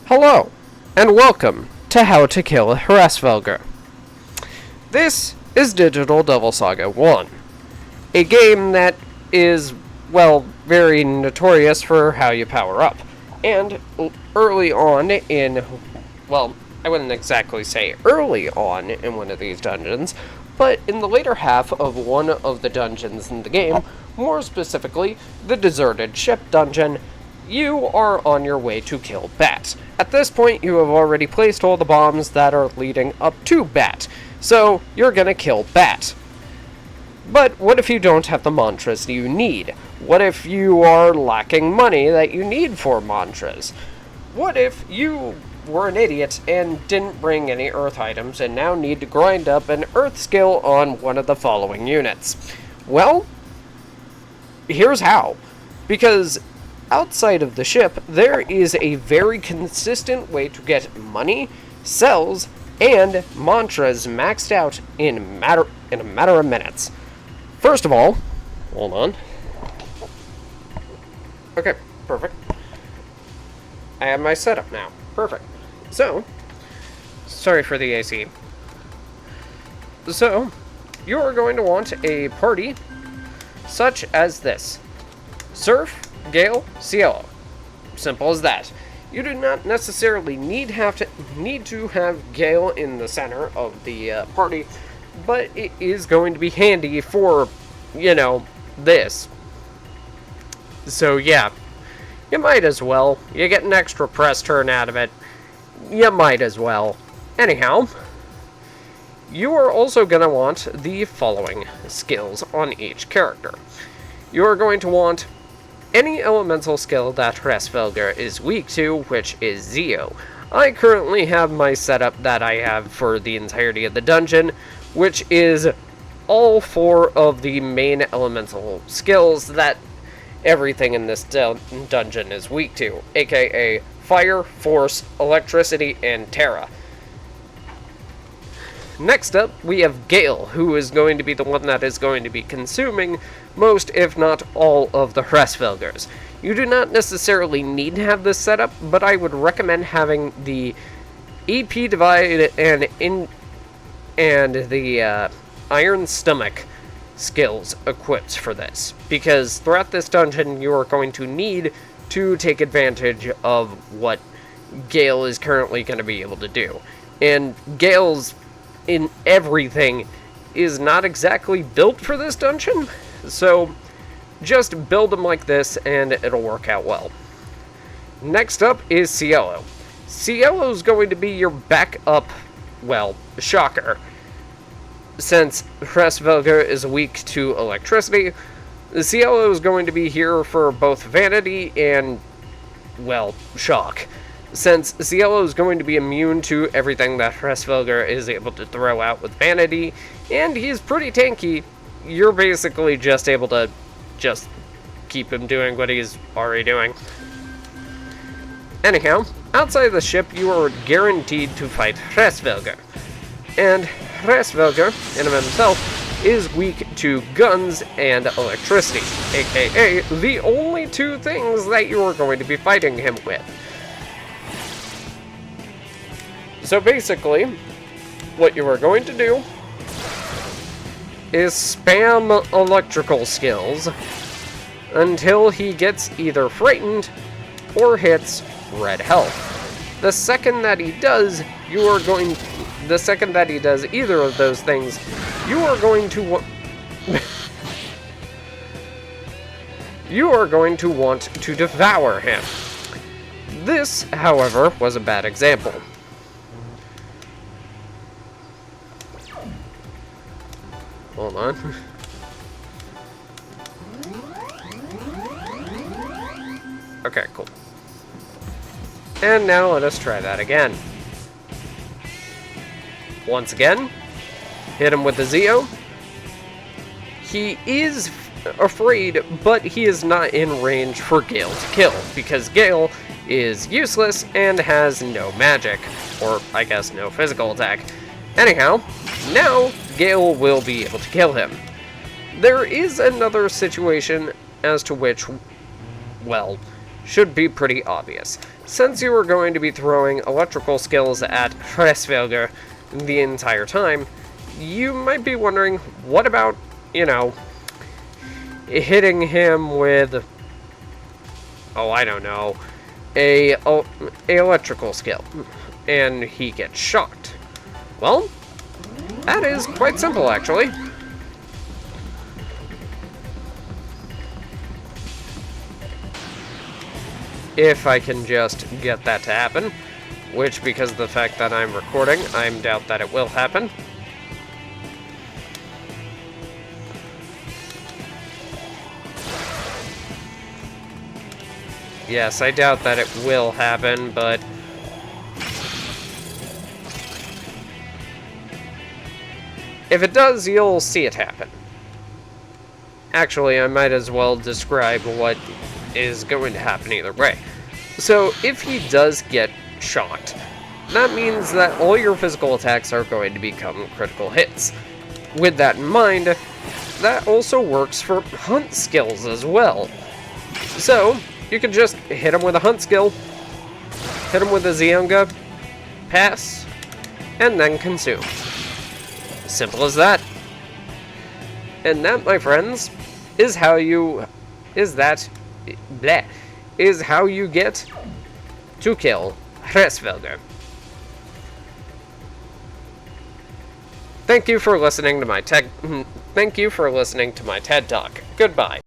Hello, and welcome to How to Kill Hresvelger. This is Digital Devil Saga 1, a game that is, well, very notorious for how you power up. And early on in, well, I wouldn't exactly say early on in one of these dungeons, but in the later half of one of the dungeons in the game, more specifically, the Deserted Ship dungeon, you are on your way to kill Bat. At this point, you have already placed all the bombs that are leading up to Bat, so you're gonna kill Bat. But what if you don't have the mantras you need? What if you are lacking money that you need for mantras? What if you were an idiot and didn't bring any earth items and now need to grind up an earth skill on one of the following units? Well, here's how. Because outside of the ship, there is a very consistent way to get money, cells, and mantras maxed out in a matter of minutes. First of all, hold on. Okay, perfect. I have my setup now. Perfect. So, sorry for the AC. So, you are going to want a party such as this. Surf, Gale, Cielo. Simple as that. You do not necessarily need to have Gale in the center of the party, but it is going to be handy for, this. So yeah, you might as well. You get an extra press turn out of it. You might as well. Anyhow, you are also going to want the following skills on each character. You are going to want any elemental skill that Hresvelger is weak to, which is Zeo. I currently have my setup that I have for the entirety of the dungeon, which is all 4 of the main elemental skills that everything in this dungeon is weak to, aka Fire, Force, Electricity, and Terra. Next up, we have Gale, who is going to be the one that is going to be consuming most, if not all, of the Hresvelgers. You do not necessarily need to have this setup, but I would recommend having the EP Divide and the Iron Stomach skills equipped for this, because throughout this dungeon you are going to need to take advantage of what Gale is currently going to be able to do. And Gale's in everything is not exactly built for this dungeon, so just build them like this and it'll work out well. Next up is Cielo. Cielo's going to be your backup, shocker. Since Hresvelger is weak to electricity, Cielo is going to be here for both vanity and, shock. Since Cielo is going to be immune to everything that Hresvelger is able to throw out with vanity, and he's pretty tanky, you're basically just able to just keep him doing what he's already doing. Anyhow, outside the ship, you are guaranteed to fight Hresvelger. And Hresvelger, in of himself, is weak to guns and electricity, aka the only 2 things that you are going to be fighting him with. So basically, what you are going to do is spam electrical skills until he gets either frightened or hits red health. The second that he does either of those things, you are going to want to devour him. This, however, was a bad example. Hold on. Okay, cool. And now let us try that again. Once again, hit him with the Zeo. He is afraid, but he is not in range for Gale to kill, because Gale is useless and has no magic, or I guess no physical attack. Anyhow, now Gale will be able to kill him. There is another situation as to which, should be pretty obvious. Since you are going to be throwing electrical skills at Hresvelger the entire time, you might be wondering, what about, hitting him with, oh, I don't know, a electrical skill, and he gets shocked? Well, that is quite simple, actually. If I can just get that to happen, which, because of the fact that I'm recording, I doubt that it will happen. Yes, I doubt that it will happen, but if it does, you'll see it happen. Actually, I might as well describe what is going to happen either way. So, if he does get shocked, that means that all your physical attacks are going to become critical hits. With that in mind, that also works for hunt skills as well. So, you can just hit him with a hunt skill, hit him with a Zyunga, pass, and then consume. Simple as that. And that, my friends, is how you get to kill Hresvelger. Thank you for listening to my TED Talk. Goodbye.